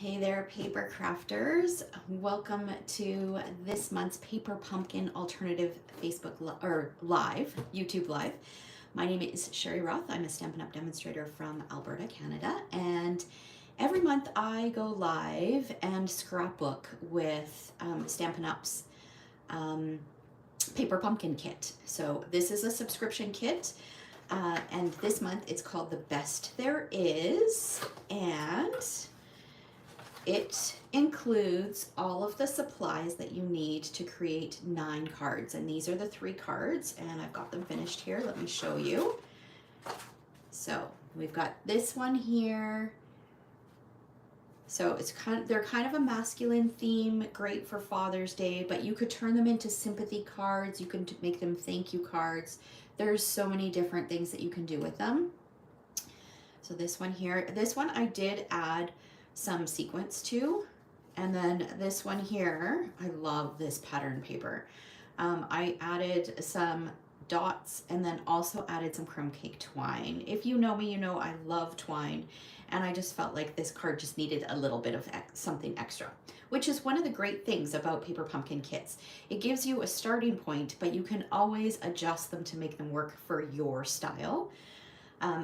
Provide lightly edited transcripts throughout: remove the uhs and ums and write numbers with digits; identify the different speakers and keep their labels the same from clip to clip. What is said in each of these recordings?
Speaker 1: Hey there, paper crafters. Welcome to this month's Paper Pumpkin Alternative Facebook Live, YouTube Live. My name is Sherry Roth. I'm a Stampin' Up! Demonstrator from Alberta, Canada. And every month I go live and scrapbook with Stampin' Up's Paper Pumpkin Kit. So this is a subscription kit. And this month it's called The Best There Is. And it includes all of the supplies that you need to create 9 cards, and these are the 3 cards, and I've got them finished here. Let me show you. So we've got this one here. So it's they're kind of a masculine theme, great for Father's Day, but you could turn them into sympathy cards. You can make them thank you cards. There's so many different things that you can do with them. So this one here, this one I did add some sequence to, and then this one here, I love this pattern paper. I added some dots and then also added some crumb cake twine. If you know me, you know I love twine, and I just felt like this card just needed a little bit of something extra, which is one of the great things about Paper Pumpkin kits. It gives you a starting point, but you can always adjust them to make them work for your style.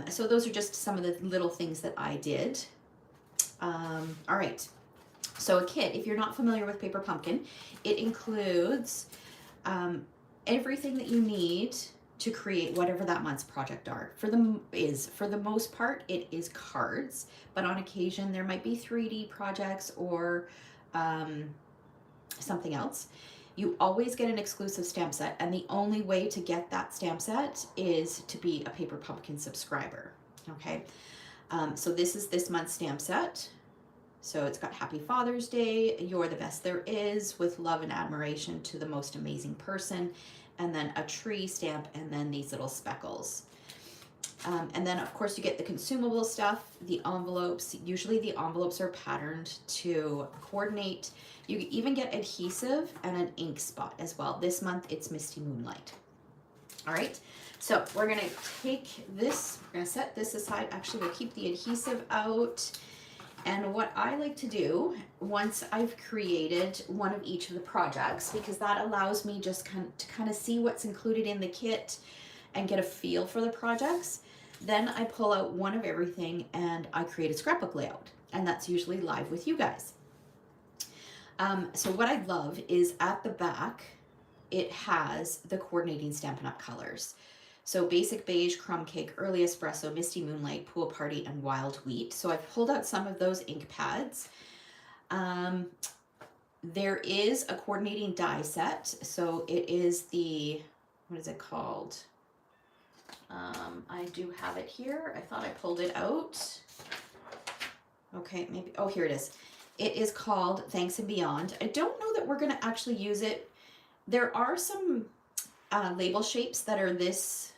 Speaker 1: So those are just some of the little things that I did. All right, so a kit, if you're not familiar with Paper Pumpkin, it includes everything that you need to create whatever that month's project are. For the most part, it is cards, but on occasion there might be 3D projects or something else. You always get an exclusive stamp set, and the only way to get that stamp set is to be a Paper Pumpkin subscriber, okay? So this is this month's stamp set. So it's got Happy Father's Day, You're the Best There Is, with love and admiration to the most amazing person, and then a tree stamp, and then these little speckles. And then of course you get the consumable stuff, the envelopes. Usually the envelopes are patterned to coordinate. You even get adhesive and an ink spot as well. This month it's Misty Moonlight. All right. So we're gonna take this, we're gonna set this aside. Actually, we'll keep the adhesive out. And what I like to do, once I've created one of each of the projects, because that allows me just to kind of see what's included in the kit and get a feel for the projects, then I pull out one of everything and I create a scrapbook layout. And that's usually live with you guys. So what I love is at the back, it has the coordinating Stampin' Up! Colors. So Basic Beige, Crumb Cake, Early Espresso, Misty Moonlight, Pool Party, and Wild Wheat. So I've pulled out some of those ink pads. There is a coordinating die set. So it is the, what is it called? I do have it here. I thought I pulled it out. Okay, maybe, oh, here it is. It is called Thanks and Beyond. I don't know that we're gonna actually use it. There are some label shapes that are this,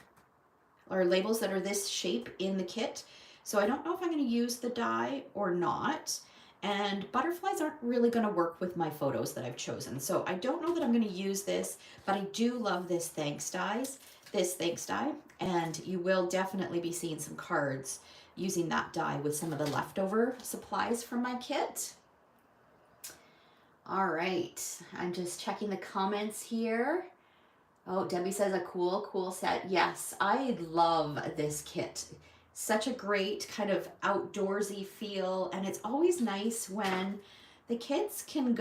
Speaker 1: or labels that are this shape in the kit. So I don't know if I'm going to use the die or not. And butterflies aren't really going to work with my photos that I've chosen. So I don't know that I'm going to use this, but I do love this thanks die. And you will definitely be seeing some cards using that die with some of the leftover supplies from my kit. All right, I'm just checking the comments here. Oh, Debbie says a cool set. Yes, I love this kit. Such a great kind of outdoorsy feel, and it's always nice when the kits can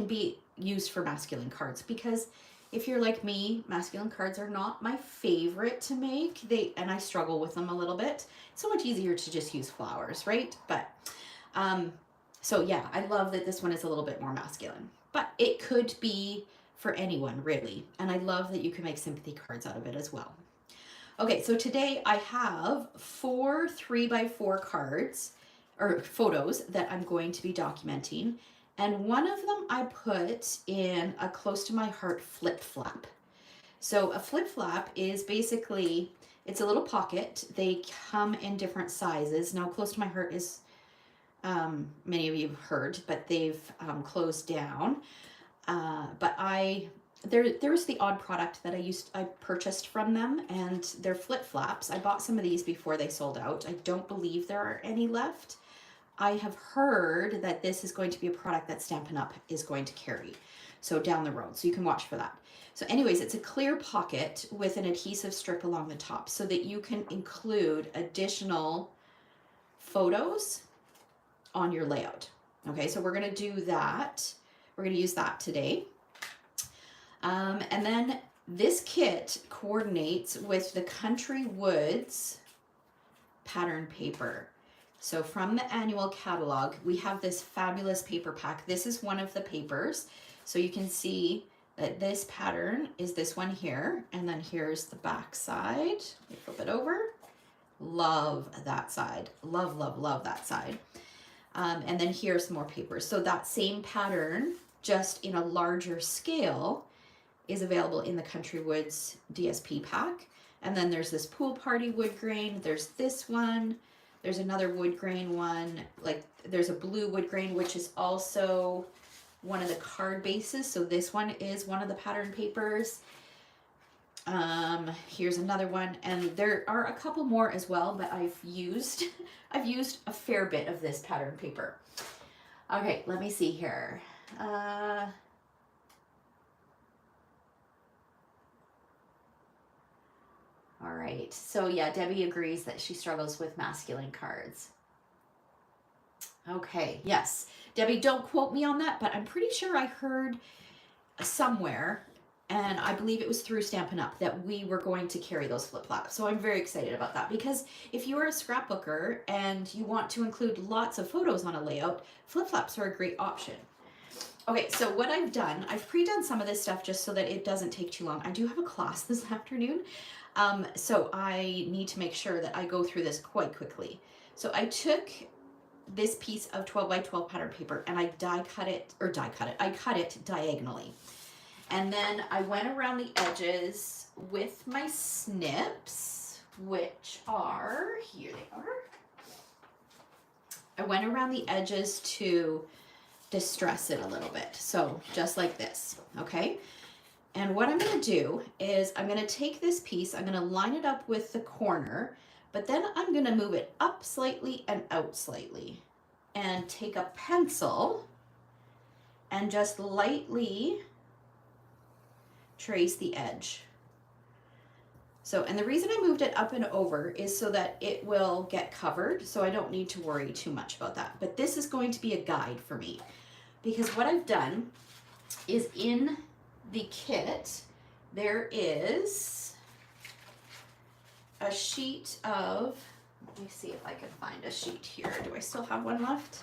Speaker 1: be used for masculine cards, because if you're like me, masculine cards are not my favorite to make. And I struggle with them a little bit. It's so much easier to just use flowers, right? But so yeah, I love that this one is a little bit more masculine, but it could be for anyone really. And I love that you can make sympathy cards out of it as well. Okay, so today I have 4 3x4 cards or photos that I'm going to be documenting. And one of them I put in a close to my heart flip flap. So a flip flap is basically, it's a little pocket. They come in different sizes. Now Close to My Heart is, many of you have heard, but they've closed down. But there's the odd product that I purchased from them, and they're flip flaps. I bought some of these before they sold out. I don't believe there are any left. I have heard that this is going to be a product that Stampin' Up! Is going to carry. So down the road, so you can watch for that. So anyways, it's a clear pocket with an adhesive strip along the top so that you can include additional photos on your layout. Okay, so we're gonna do that. We're gonna use that today. And then this kit coordinates with the Country Woods pattern paper. So from the annual catalog, we have this fabulous paper pack. This is one of the papers. So you can see that this pattern is this one here, and then here's the back side. Let me flip it over. Love that side. Love, love, love that side. And then here's some more papers. So that same pattern, just in a larger scale, is available in the Country Woods DSP pack. And then there's this pool party wood grain. There's this one. There's another wood grain one. Like there's a blue wood grain, which is also one of the card bases. So this one is one of the pattern papers. Here's another one, and there are a couple more as well, but I've used a fair bit of this pattern paper. Okay, let me see here. All right, so yeah, Debbie agrees that she struggles with masculine cards. Okay, yes. Debbie, don't quote me on that, but I'm pretty sure I heard somewhere, and I believe it was through Stampin' Up, that we were going to carry those flip-flops. So I'm very excited about that, because if you are a scrapbooker and you want to include lots of photos on a layout, flip-flops are a great option. Okay, so what I've done, I've pre-done some of this stuff just so that it doesn't take too long. I do have a class this afternoon, so I need to make sure that I go through this quite quickly. So I took this piece of 12 by 12 pattern paper and I I cut it diagonally. And then I went around the edges with my snips, which are, here they are. I went around the edges to distress it a little bit. So just like this, okay? And what I'm gonna do is I'm gonna take this piece, I'm gonna line it up with the corner, but then I'm gonna move it up slightly and out slightly, and take a pencil and just lightly trace the edge. So, and the reason I moved it up and over is so that it will get covered, so I don't need to worry too much about that. But this is going to be a guide for me, because what I've done is in the kit, there is a sheet of, let me see if I can find a sheet here. Do I still have one left?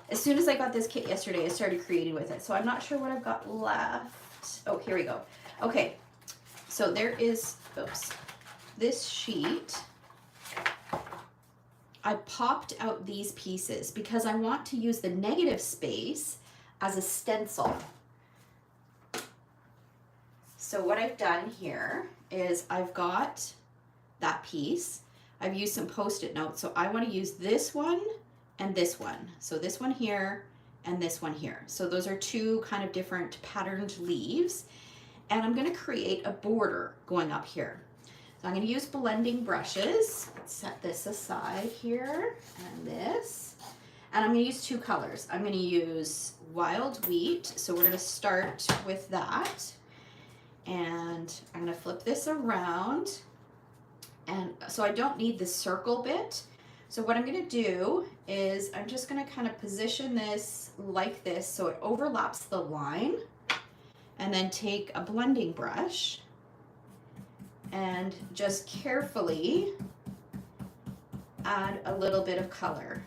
Speaker 1: As soon as I got this kit yesterday, I started creating with it. So I'm not sure what I've got left. Oh, here we go. Okay, so there is, oops, this sheet. I popped out these pieces because I want to use the negative space as a stencil. So what I've done here is I've got that piece. I've used some Post-it notes, so I want to use this one and this one. So this one here and this one here. So those are two kind of different patterned leaves. And I'm going to create a border going up here. So I'm going to use blending brushes. Let's set this aside here and this. And I'm going to use two colors. I'm going to use Wild Wheat. So we're going to start with that. And I'm going to flip this around. And so I don't need the circle bit. So what I'm going to do is I'm just going to kind of position this like this so it overlaps the line, and then take a blending brush and just carefully add a little bit of color.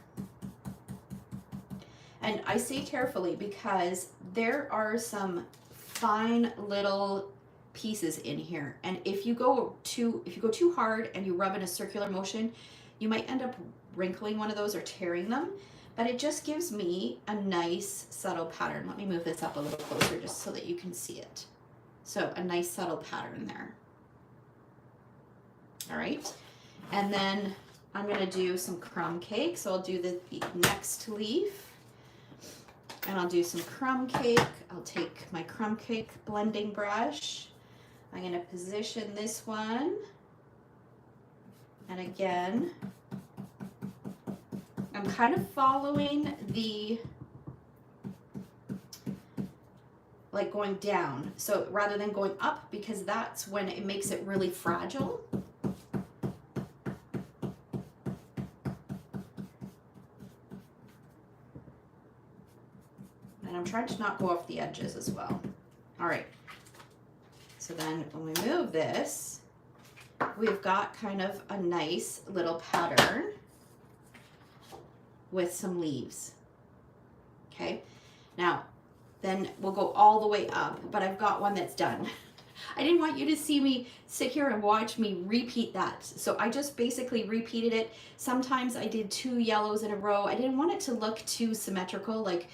Speaker 1: And I say carefully because there are some fine little pieces in here, and if you go too hard and you rub in a circular motion, you might end up wrinkling one of those or tearing them, but it just gives me a nice subtle pattern. Let me move this up a little closer just so that you can see it. So a nice subtle pattern there. All right, and then I'm going to do some crumb cake. So I'll do the next leaf, and I'll do some crumb cake. I'll take my crumb cake blending brush. I'm going to position this one, and again, I'm kind of following the, like going down. So rather than going up, because that's when it makes it really fragile. And I'm trying to not go off the edges as well. All right. So then when we move this, we've got kind of a nice little pattern with some leaves. Okay. Now, then we'll go all the way up, but I've got one that's done. I didn't want you to see me sit here and watch me repeat that. So I just basically repeated it. Sometimes I did 2 yellows in a row. I didn't want it to look too symmetrical, like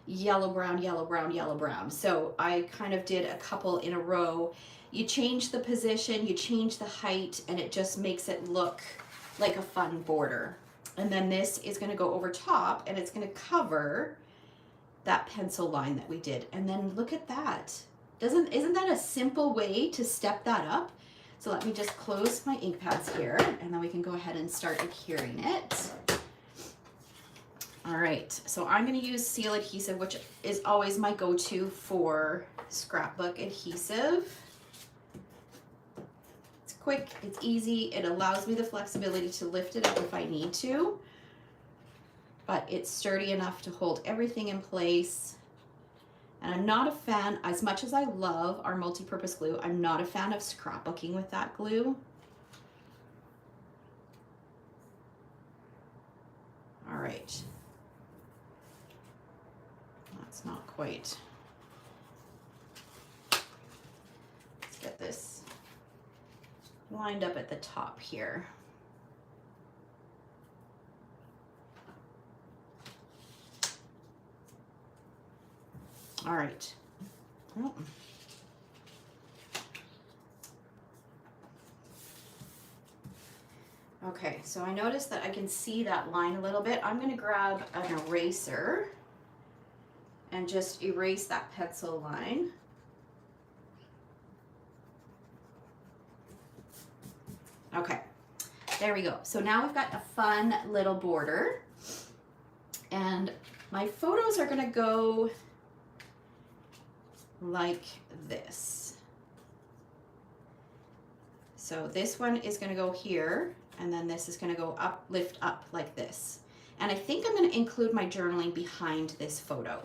Speaker 1: yellow, brown, yellow, brown, yellow, brown. So I kind of did a couple in a row. You change the position, you change the height, and it just makes it look like a fun border. And then this is going to go over top, and it's going to cover that pencil line that we did. And then look at that. Isn't that a simple way to step that up? So let me just close my ink pads here, and then we can go ahead and start adhering it. All right, so I'm going to use seal adhesive, which is always my go-to for scrapbook adhesive. It's quick, it's easy, it allows me the flexibility to lift it up if I need to, but it's sturdy enough to hold everything in place. And I'm not a fan, as much as I love our multi-purpose glue, I'm not a fan of scrapbooking with that glue. All right. That's not quite. Let's get this lined up at the top here. All right. Oh. Okay, so I noticed that I can see that line a little bit. I'm going to grab an eraser and just erase that pencil line. Okay, there we go. So now we've got a fun little border, and my photos are going to go like this. So this one is going to go here, and then this is going to go up, lift up like this. And I think I'm going to include my journaling behind this photo.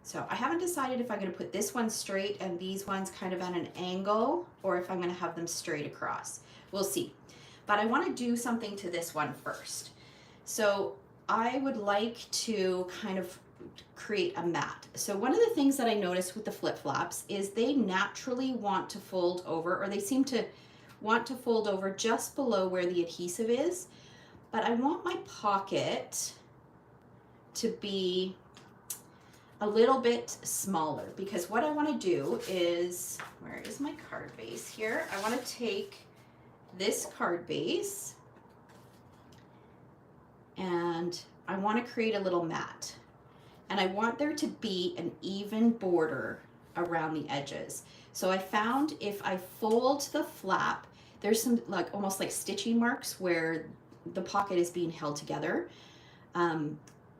Speaker 1: So I haven't decided if I'm going to put this one straight and these ones kind of at an angle, or if I'm going to have them straight across. We'll see. But I want to do something to this one first. So I would like to kind of create a mat. So one of the things that I noticed with the flip-flops is they naturally want to fold over, or they seem to want to fold over just below where the adhesive is. But I want my pocket to be a little bit smaller, because what I want to do is, where is my card base here? I want to take this card base and I want to create a little mat. And I want there to be an even border around the edges. So I found if I fold the flap, there's some like almost like stitching marks where the pocket is being held together.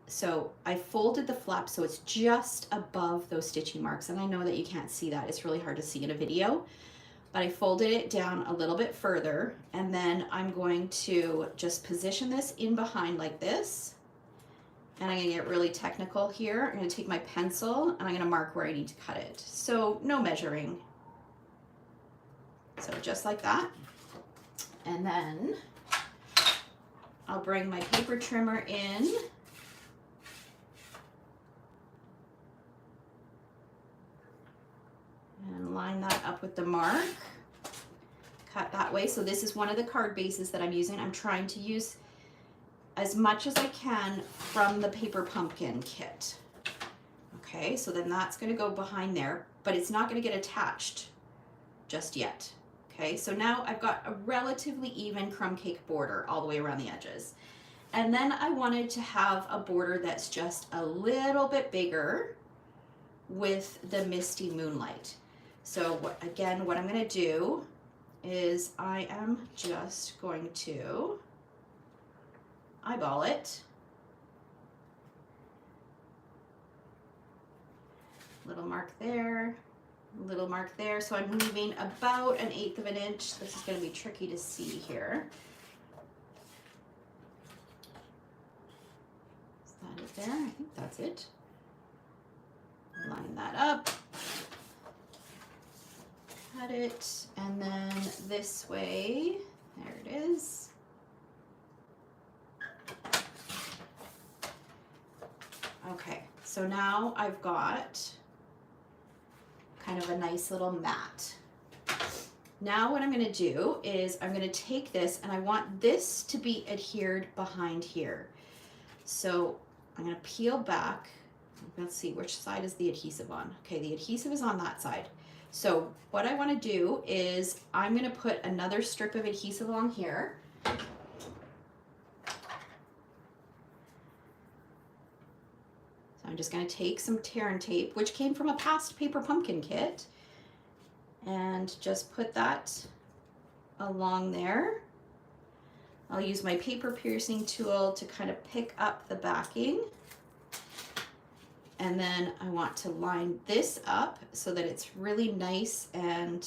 Speaker 1: So I folded the flap so it's just above those stitching marks. And I know that you can't see that. It's really hard to see in a video. But I folded it down a little bit further. And then I'm going to just position this in behind like this. And I'm going to get really technical here. I'm going to take my pencil and I'm going to mark where I need to cut it. So no measuring. So just like that. And then I'll bring my paper trimmer in. And line that up with the mark. Cut that way. So this is one of the card bases that I'm using. I'm trying to use as much as I can from the paper pumpkin kit. Okay, so then that's going to go behind there, but it's not going to get attached just yet. Okay, so now I've got a relatively even crumb cake border all the way around the edges. And then I wanted to have a border that's just a little bit bigger with the misty moonlight. So what I'm going to do is I am just going to eyeball it. Little mark there, little mark there. So I'm leaving about 1/8 of an inch. This is going to be tricky to see here. Is that it there? I think that's it. Line that up. Cut it, and then this way, there it is. Okay, so now I've got kind of a nice little mat. Now what I'm going to do is I'm going to take this, and I want this to be adhered behind here. So I'm going to peel back. Let's see, which side is the adhesive on? Okay, the adhesive is on that side. So what I want to do is I'm going to put another strip of adhesive along here. So I'm just going to take some tear and tape, which came from a past paper pumpkin kit, and just put that along there. I'll use my paper piercing tool to kind of pick up the backing. And then I want to line this up so that it's really nice and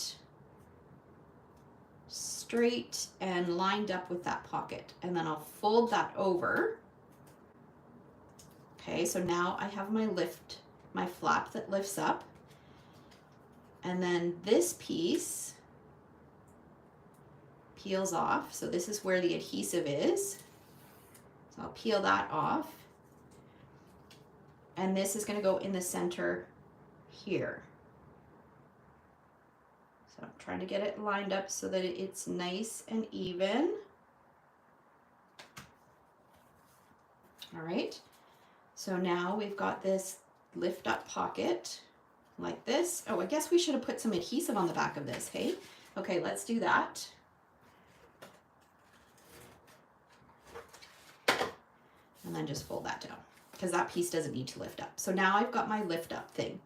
Speaker 1: straight and lined up with that pocket. And then I'll fold that over. Okay, so now I have my flap that lifts up. And then this piece peels off. So this is where the adhesive is. So I'll peel that off. And this is going to go in the center here. So I'm trying to get it lined up so that it's nice and even. All right. So now we've got this lift up pocket like this. Oh, I guess we should have put some adhesive on the back of this, hey? Okay, let's do that. And then just fold that down, because that piece doesn't need to lift up. So now I've got my lift up thing.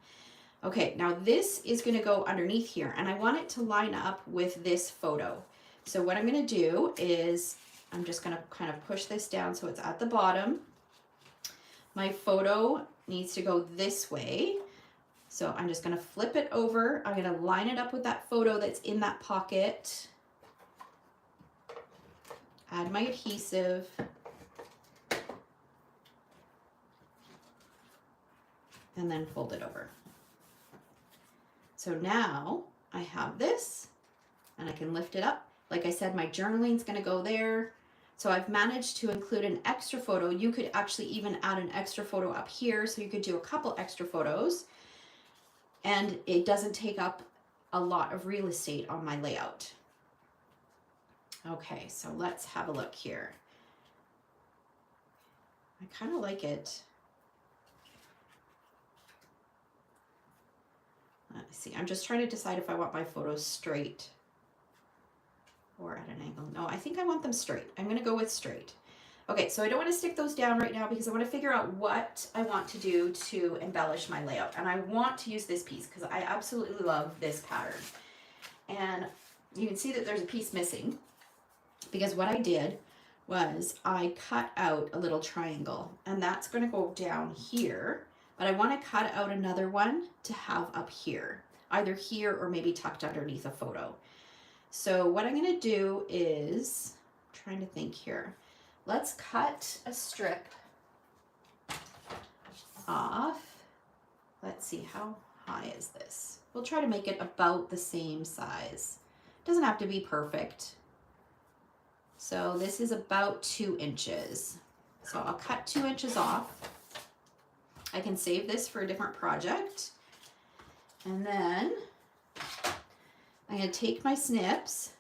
Speaker 1: Okay, now this is going to go underneath here, and I want it to line up with this photo. So what I'm going to do is I'm just going to kind of push this down so it's at the bottom. My photo needs to go this way. So I'm just going to flip it over. I'm going to line it up with that photo that's in that pocket. Add my adhesive. And then fold it over. So now I have this, and I can lift it up. Like I said, my journaling is going to go there. So I've managed to include an extra photo. You could actually even add an extra photo up here, so you could do a couple extra photos. And it doesn't take up a lot of real estate on my layout. Okay, so let's have a look here. I kind of like it. Let's see, I'm just trying to decide if I want my photos straight or at an angle. No, I think I want them straight. I'm going to go with straight. Okay, so I don't want to stick those down right now because I want to figure out what I want to do to embellish my layout. And I want to use this piece because I absolutely love this pattern. And you can see that there's a piece missing because what I did was I cut out a little triangle, and that's going to go down here. But I want to cut out another one to have up here, either here or maybe tucked underneath a photo. So what I'm going to do is, I'm trying to think here, let's cut a strip off. Let's see, how high is this? We'll try to make it about the same size. It doesn't have to be perfect. So this is about 2 inches. So I'll cut 2 inches off. I can save this for a different project. And then I'm going to take my snips.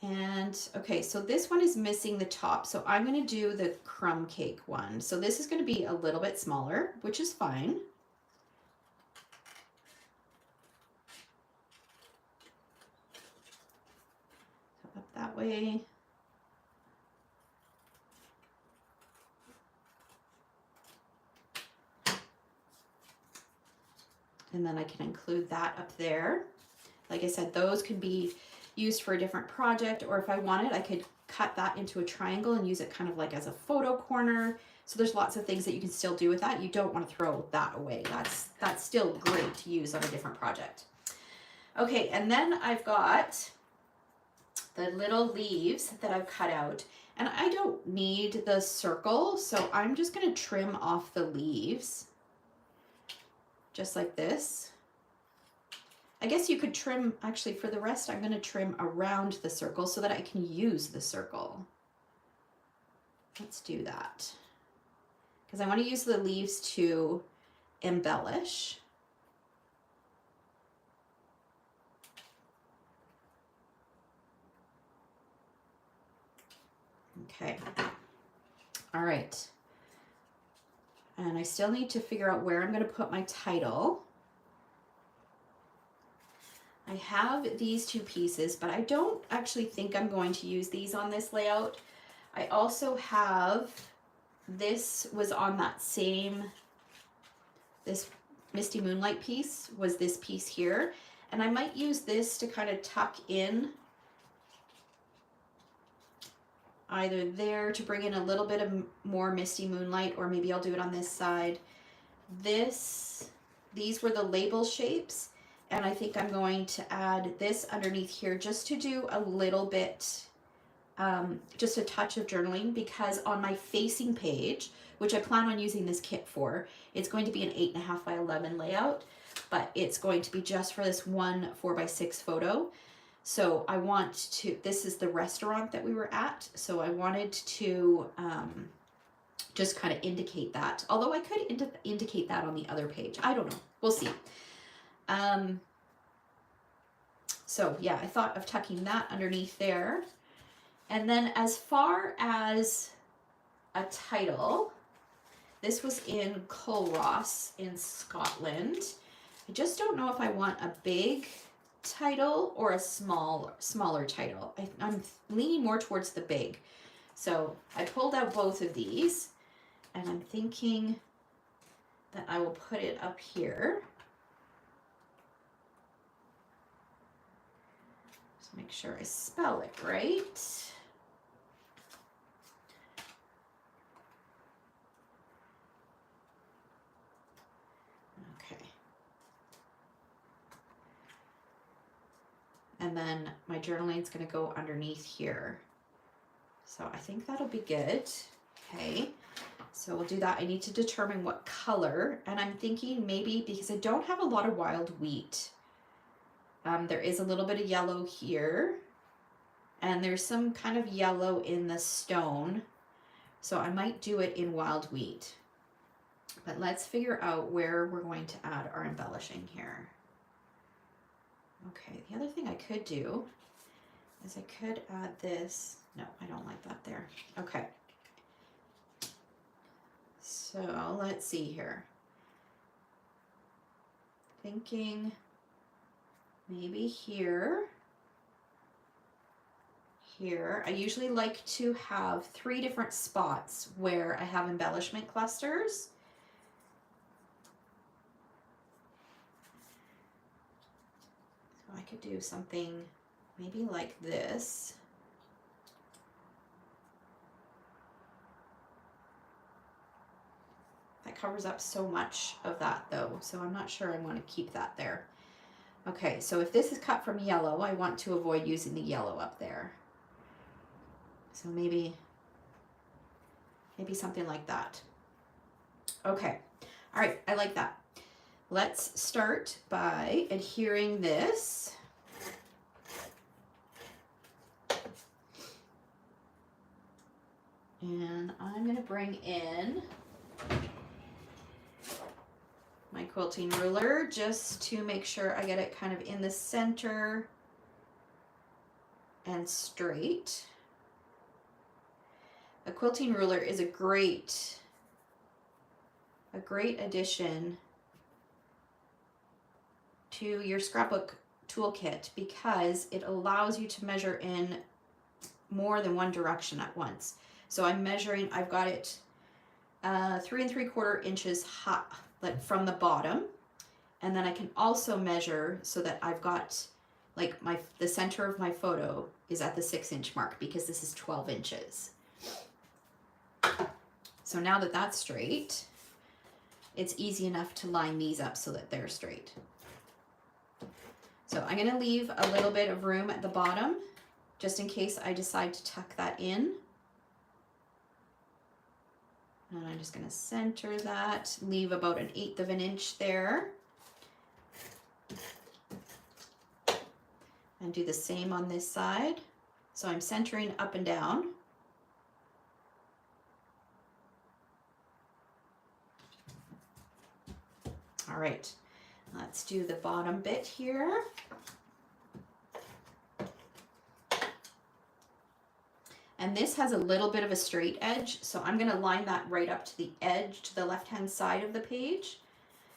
Speaker 1: And okay, so this one is missing the top. So I'm going to do the crumb cake one. So this is going to be a little bit smaller, which is fine. So up that way. And then I can include that up there. Like I said, those could be used for a different project, or if I wanted, I could cut that into a triangle and use it kind of like as a photo corner. So there's lots of things that you can still do with that. You don't want to throw that away. That's still great to use on a different project. Okay, and then I've got the little leaves that I've cut out, and I don't need the circle, so I'm just going to trim off the leaves just like this. I guess you could trim, actually for the rest I'm going to trim around the circle so that I can use the circle. Let's do that, because I want to use the leaves to embellish. Okay, all right. And I still need to figure out where I'm going to put my title. I have these two pieces, but I don't actually think I'm going to use these on this layout. I also have, this was on that same, this Misty Moonlight piece was this piece here. And I might use this to kind of tuck in either there to bring in a little bit of more Misty Moonlight, or maybe I'll do it on this side. These were the label shapes, and I think I'm going to add this underneath here just to do a little bit, just a touch of journaling, because on my facing page, which I plan on using this kit for, it's going to be an 8.5 by 11 layout, but it's going to be just for this one 4x6 photo. So I want to, this is the restaurant that we were at, so I wanted to just kind of indicate that. Although I could indicate that on the other page. I don't know. We'll see. So yeah, I thought of tucking that underneath there. And then as far as a title, this was in Culross in Scotland. I just don't know if I want a big title or a smaller title. I'm leaning more towards the big. So I pulled out both of these, and I'm thinking that I will put it up here. Just make sure I spell it right. And then my journaling is going to go underneath here. So I think that'll be good. Okay, so we'll do that. I need to determine what color, and I'm thinking maybe, because I don't have a lot of wild wheat, there is a little bit of yellow here, and there's some kind of yellow in the stone, so I might do it in wild wheat. But let's figure out where we're going to add our embellishing here. Okay, the other thing I could do is I could add this. No, I don't like that there. Okay. So let's see here. Thinking maybe here. Here. I usually like to have 3 different spots where I have embellishment clusters. I could do something maybe like this. That covers up so much of that though, so I'm not sure I want to keep that there. Okay, so if this is cut from yellow, I want to avoid using the yellow up there. So maybe something like that. Okay, all right, I like that. Let's start by adhering this. And I'm going to bring in my quilting ruler just to make sure I get it kind of in the center and straight. A quilting ruler is a great addition to your scrapbook toolkit because it allows you to measure in more than one direction at once. So I'm measuring, I've got it 3 3/4 inches high, like from the bottom, and then I can also measure so that I've got like the center of my photo is at the 6-inch mark because this is 12 inches. So now that that's straight, it's easy enough to line these up so that they're straight. So I'm gonna leave a little bit of room at the bottom just in case I decide to tuck that in. And I'm just gonna center that, leave about 1/8 of an inch there. And do the same on this side. So I'm centering up and down. All right, let's do the bottom bit here. And this has a little bit of a straight edge, so I'm gonna line that right up to the edge, to the left-hand side of the page.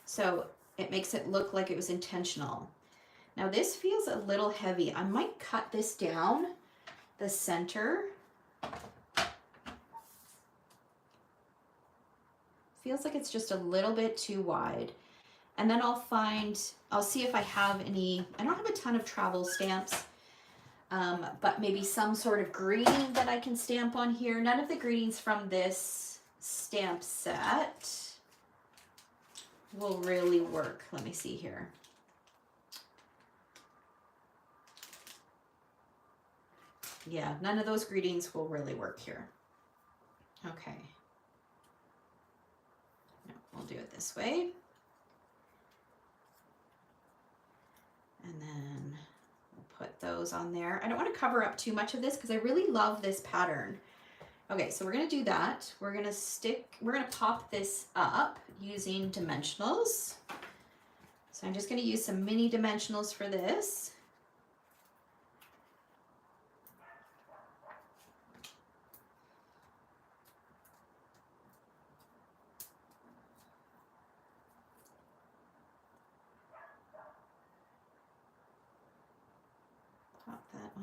Speaker 1: So it makes it look like it was intentional. Now this feels a little heavy. I might cut this down the center. Feels like it's just a little bit too wide. And then I'll see if I have any, I don't have a ton of travel stamps, but maybe some sort of greeting that I can stamp on here. None of the greetings from this stamp set will really work. Let me see here. Yeah, none of those greetings will really work here. Okay. No, we'll do it this way. And then we'll put those on there. I don't want to cover up too much of this because I really love this pattern. Okay, so we're going to do that. We're going to pop this up using dimensionals. So I'm just going to use some mini dimensionals for this.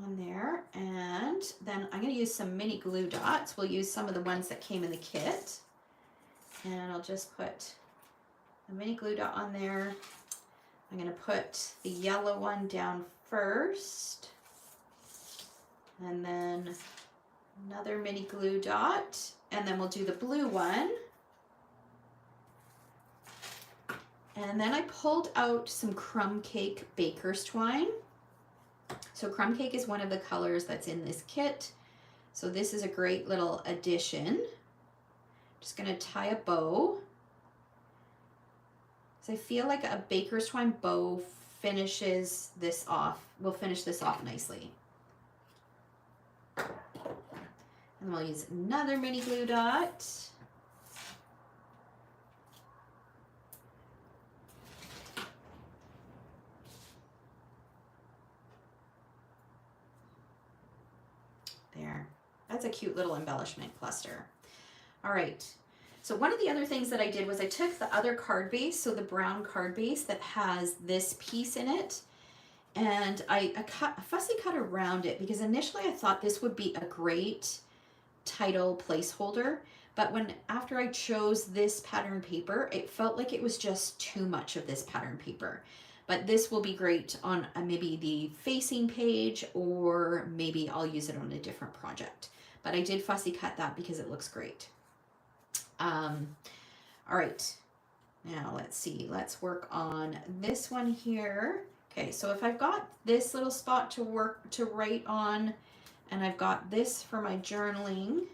Speaker 1: On there, and then I'm going to use some mini glue dots. We'll use some of the ones that came in the kit, and I'll just put a mini glue dot on there. I'm going to put the yellow one down first, and then another mini glue dot, and then we'll do the blue one. And then I pulled out some crumb cake baker's twine. So crumb cake is one of the colors that's in this kit. So this is a great little addition. Just gonna tie a bow. So I feel like a baker's twine bow finishes this off, will finish this off nicely. And we'll use another mini glue dot. There, that's a cute little embellishment cluster. All right, so one of the other things that I did was I took the other card base, so the brown card base that has this piece in it, and I fussy cut around it because initially I thought this would be a great title placeholder, but after I chose this pattern paper, it felt like it was just too much of this pattern paper. But this will be great on maybe the facing page, or maybe I'll use it on a different project. But I did fussy cut that because it looks great. All right, now let's see, let's work on this one here. Okay, so if I've got this little spot to write on, and I've got this for my journaling,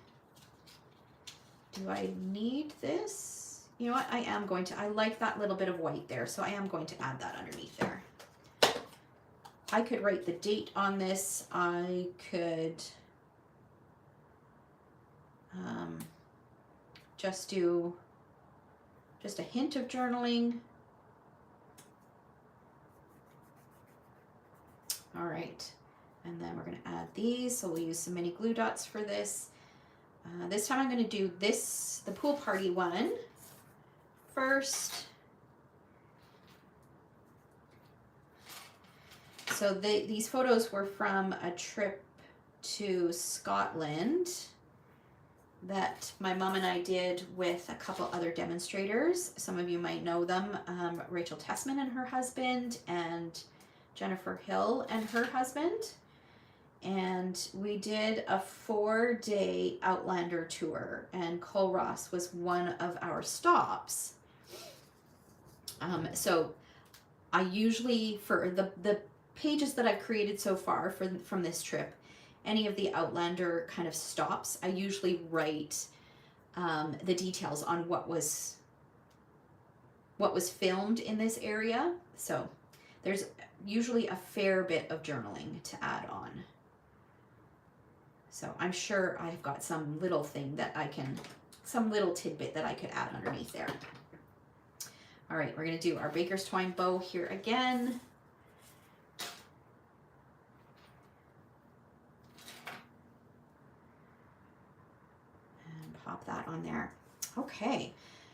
Speaker 1: do I need this? You know what, I like that little bit of white there, so I am going to add that underneath there. I could write the date on this. I could just do just a hint of journaling. All right, and then we're going to add these, so we'll use some mini glue dots for this. This time I'm going to do the pool party one first. So these photos were from a trip to Scotland that my mom and I did with a couple other demonstrators. Some of you might know them, Rachel Tessman and her husband, and Jennifer Hill and her husband. and we did a 4-day Outlander tour, and Culross was one of our stops. So I usually, for the pages that I've created so far from this trip, any of the Outlander kind of stops, I usually write the details on what was filmed in this area. So there's usually a fair bit of journaling to add on. So I'm sure I've got some little thing that some little tidbit that I could add underneath there. All right, we're gonna do our baker's twine bow here again. And pop that on there. Okay,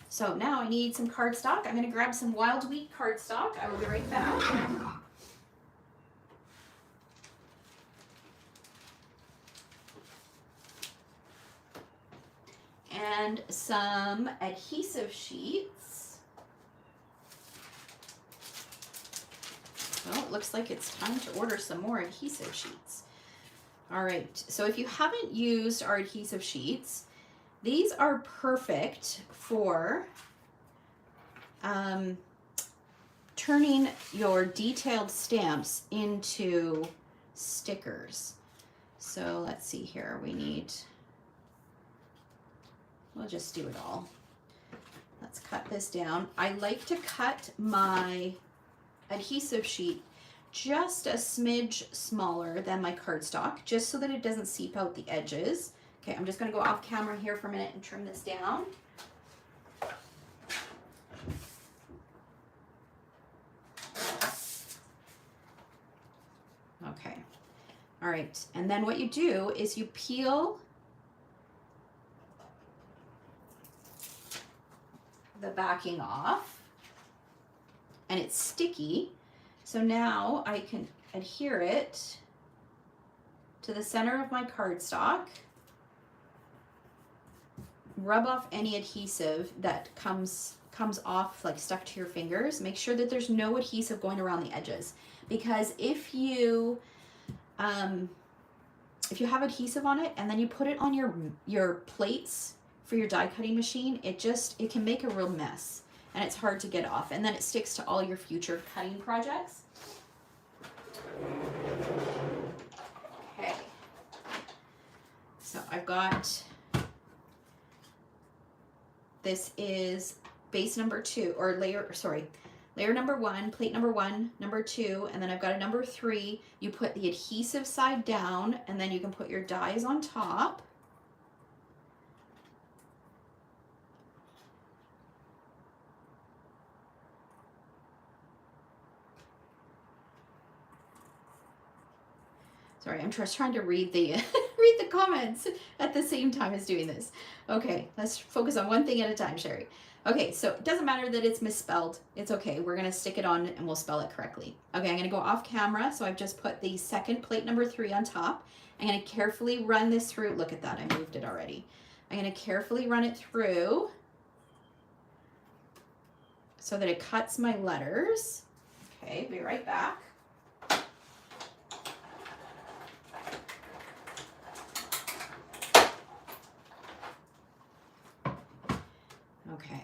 Speaker 1: so now I need some cardstock. I'm gonna grab some Wild Wheat cardstock. I will be right back. And some adhesive sheets. Well, it looks like it's time to order some more adhesive sheets. All right, so if you haven't used our adhesive sheets, these are perfect for turning your detailed stamps into stickers. So let's see here, we'll just do it all. Let's cut this down. I like to cut my adhesive sheet just a smidge smaller than my cardstock, just so that it doesn't seep out the edges. Okay, I'm just gonna go off camera here for a minute and trim this down. Okay, all right, and then what you do is you peel the backing off, and it's sticky. So now I can adhere it to the center of my cardstock, rub off any adhesive that comes off, like stuck to your fingers. Make sure that there's no adhesive going around the edges, because if you have adhesive on it and then you put it on your plates for your die cutting machine, it can make a real mess, and it's hard to get off, and then it sticks to all your future cutting projects. Okay, so I've got, this is base number 2, or layer number 1, plate number 1, number 2, and then I've got a number 3. You put the adhesive side down, and then you can put your dies on top. Sorry, I'm just trying to read the read the comments at the same time as doing this. Okay, let's focus on one thing at a time, Sherry. Okay, so it doesn't matter that it's misspelled. It's okay. We're gonna stick it on and we'll spell it correctly. Okay, I'm gonna go off camera. So I've just put the second plate number 3 on top. I'm gonna carefully run this through. Look at that, I moved it already. I'm gonna carefully run it through so that it cuts my letters. Okay, be right back. Okay,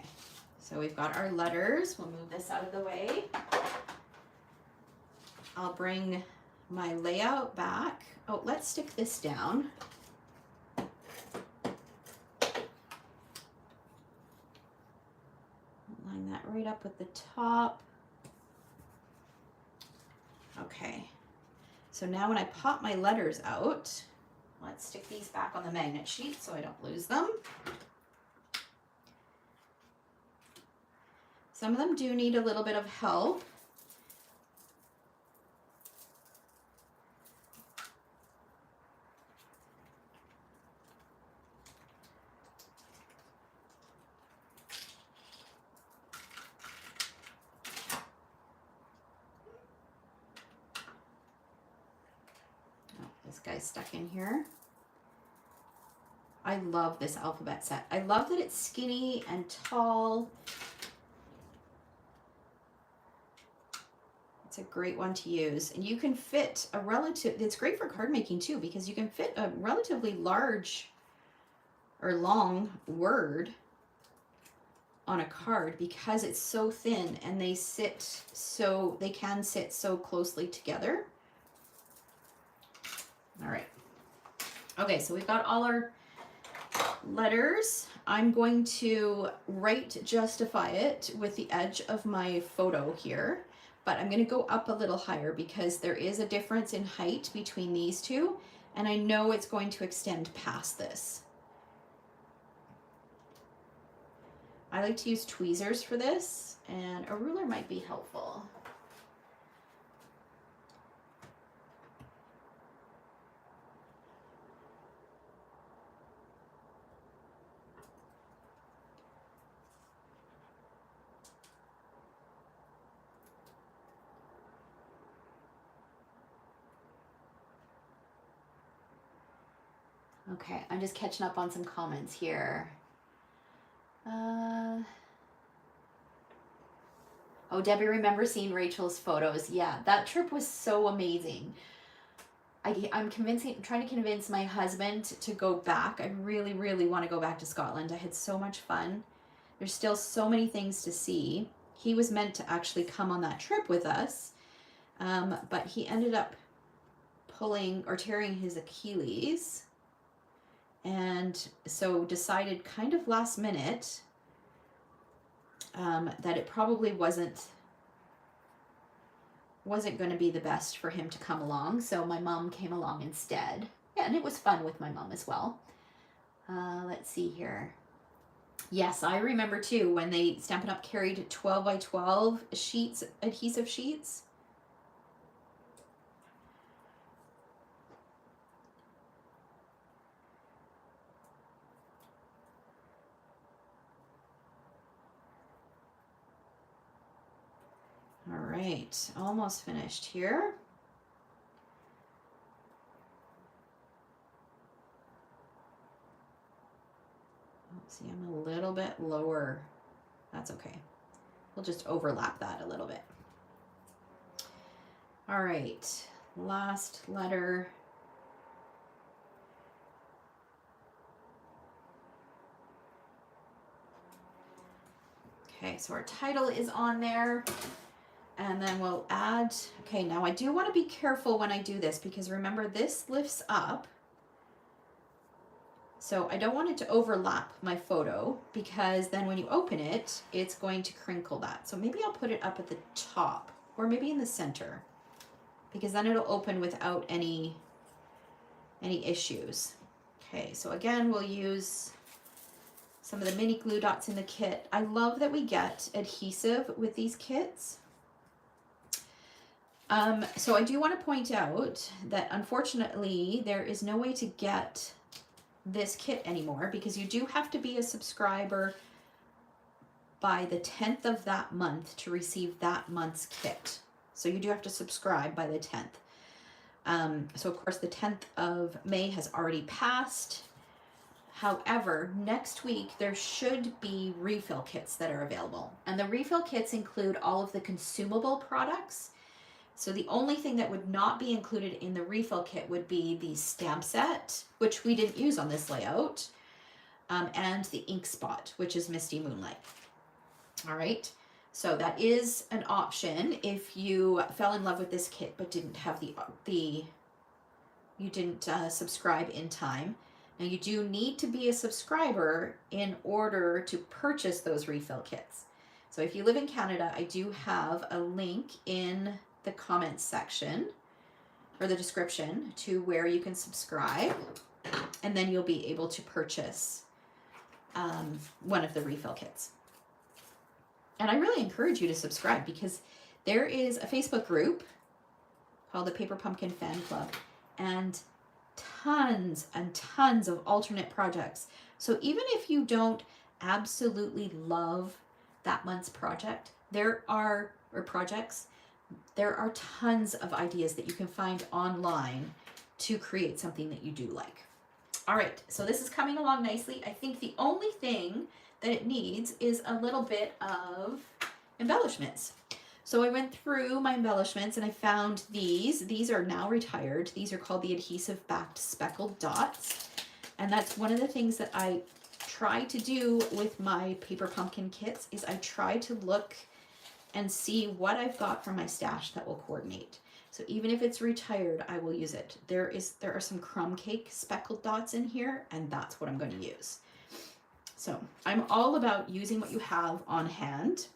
Speaker 1: so we've got our letters. We'll move this out of the way. I'll bring my layout back. Oh, let's stick this down. Line that right up with the top. Okay, so now when I pop my letters out, let's stick these back on the magnet sheet so I don't lose them. Some of them do need a little bit of help. Oh, this guy's stuck in here. I love this alphabet set. I love that it's skinny and tall. It's a great one to use. And you can fit a it's great for card making too, because you can fit a relatively large or long word on a card because it's so thin and they can sit so closely together. All right. Okay, so we've got all our letters. I'm going to justify it with the edge of my photo here, but I'm going to go up a little higher because there is a difference in height between these two, and I know it's going to extend past this. I like to use tweezers for this, and a ruler might be helpful. Okay, I'm just catching up on some comments here. Oh, Debbie remembers seeing Rachel's photos. Yeah, that trip was so amazing. I'm trying to convince my husband to go back. I really, really want to go back to Scotland. I had so much fun. There's still so many things to see. He was meant to actually come on that trip with us, but he ended up tearing his Achilles, and so decided kind of last minute that it probably wasn't going to be the best for him to come along. So my mom came along instead. Yeah, and it was fun with my mom as well. Let's see here. Yes, I remember too when they Stampin' Up! Carried 12 by 12 sheets, adhesive sheets. All right, almost finished here. Let's see, I'm a little bit lower. That's okay. We'll just overlap that a little bit. All right, last letter. Okay, so our title is on there. And then we'll add, okay, now I do want to be careful when I do this because remember this lifts up. So I don't want it to overlap my photo because then when you open it, it's going to crinkle that. So maybe I'll put it up at the top or maybe in the center because then it'll open without any issues. Okay, so again, we'll use some of the mini glue dots in the kit. I love that we get adhesive with these kits. So I do want to point out that unfortunately there is no way to get this kit anymore because you do have to be a subscriber by the 10th of that month to receive that month's kit. So you do have to subscribe by the 10th. So of course the 10th of May has already passed. However, next week there should be refill kits that are available. And the refill kits include all of the consumable products. So the only thing that would not be included in the refill kit would be the stamp set, which we didn't use on this layout, and the ink spot, which is Misty Moonlight. All right, so that is an option if you fell in love with this kit but didn't have you didn't subscribe in time. Now you do need to be a subscriber in order to purchase those refill kits. So if you live in Canada, I do have a link in the comments section or the description to where you can subscribe, and then you'll be able to purchase one of the refill kits. And I really encourage you to subscribe because there is a Facebook group called the Paper Pumpkin Fan Club and tons and tons of alternate projects. So even if you don't absolutely love that month's project, there are tons of ideas that you can find online to create something that you do like. All right, so this is coming along nicely. I think the only thing that it needs is a little bit of embellishments. So I went through my embellishments and I found these. These are now retired. These are called the adhesive backed speckled dots. And that's one of the things that I try to do with my paper pumpkin kits is I try to look and see what I've got from my stash that will coordinate. So even if it's retired, I will use it. There are some crumb cake speckled dots in here, and that's what I'm going to use. So I'm all about using what you have on hand.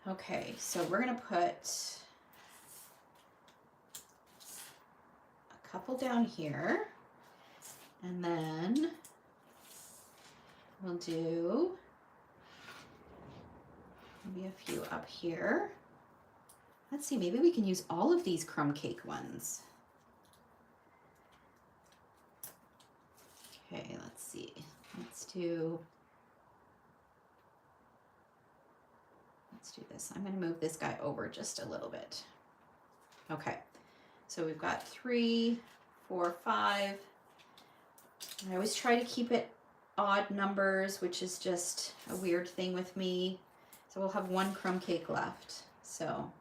Speaker 1: Okay, so we're gonna put a couple down here, and then we'll do maybe a few up here. Let's see, maybe we can use all of these crumb cake ones. Okay, let's see. Let's do this. I'm going to move this guy over just a little bit. Okay, so we've got 3, 4, 5. I always try to keep it odd numbers, which is just a weird thing with me. So we'll have 1 crumb cake left. So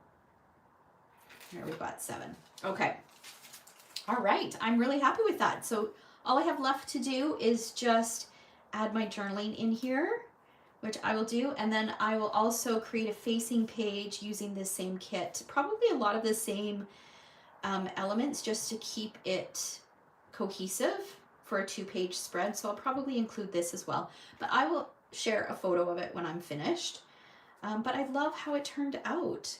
Speaker 1: here we've got 7. Okay. All right. I'm really happy with that. So all I have left to do is just add my journaling in here, which I will do, and then I will also create a facing page using this same kit. Probably a lot of the same elements just to keep it cohesive for a 2-page spread. So I'll probably include this as well, but I will share a photo of it when I'm finished. But I love how it turned out.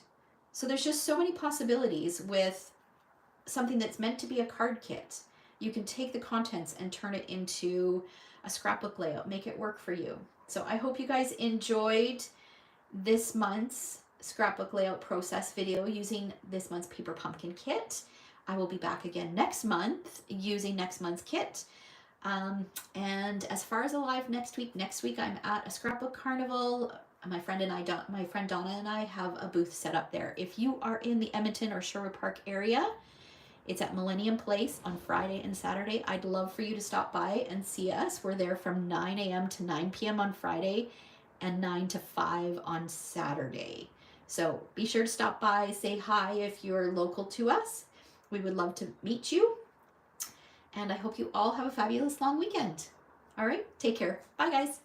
Speaker 1: So there's just so many possibilities with something that's meant to be a card kit. You can take the contents and turn it into a scrapbook layout, make it work for you. So I hope you guys enjoyed this month's scrapbook layout process video using this month's paper pumpkin kit. I will be back again next month using next month's kit. And as far as alive next week I'm at a scrapbook carnival. My friend Donna and I have a booth set up there. If you are in the Edmonton or Sherwood Park area, it's at Millennium Place on Friday and Saturday. I'd love for you to stop by and see us. We're there from 9 a.m. to 9 p.m. on Friday and 9 to 5 on Saturday. So be sure to stop by, say hi if you're local to us. We would love to meet you. And I hope you all have a fabulous long weekend. All right, take care. Bye, guys.